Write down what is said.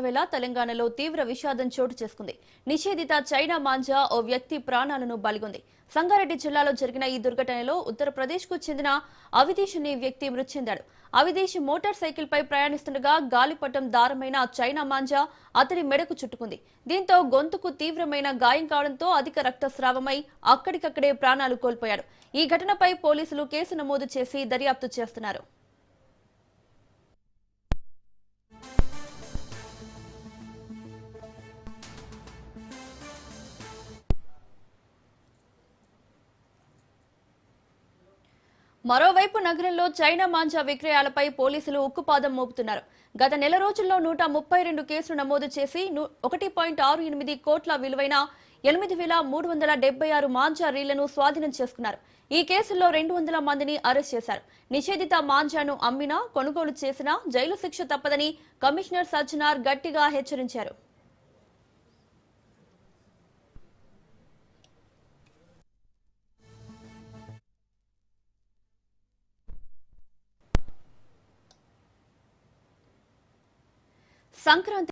వేళ తెలంగాణలో తీవ్ర విషాదం చోటు చేసుకుంది. నిషేధిత చైనా మాంజా ఓ వ్యక్తి ప్రాణాలను బలిగొంది. సంగారెడ్డి జిల్లాలో జరిగిన ఈ దుర్ఘటనలో ఉత్తరప్రదేశ్కు చెందిన అవిదీష్ అనే వ్యక్తి మృతి చెందాడు. అవిదీష్ మోటార్ సైకిల్ పై ప్రయాణిస్తుండగా గాలిపటం దారమైన చైనా మాంజా అతడి మెడకు చుట్టుకుంది. దీంతో గొంతుకు తీవ్రమైన గాయం కావడంతో అధిక రక్తస్రావమై అక్కడికక్కడే ప్రాణాలు కోల్పోయాడు. ఈ ఘటనపై పోలీసులు కేసు నమోదు చేసి దర్యాప్తు చేస్తున్నారు. మరోవైపు నగరంలో చైనా మాంజా విక్రయాలపై పోలీసులు ఉక్కుపాదం మోపుతున్నారు. గత నెల రోజుల్లో 132 కేసులు నమోదు చేసి 1.68 కోట్ల విలువైన 8,376 మాంజా రీళ్లను స్వాధీనం చేసుకున్నారు. ఈ కేసుల్లో 200 మందిని అరెస్ట్ చేశారు. నిషేధిత మాంజాను అమ్మినా, కొనుగోలు చేసినా జైలు శిక్ష తప్పదని కమిషనర్ సజ్జనార్ గట్టిగా హెచ్చరించారు. సంక్రాంతి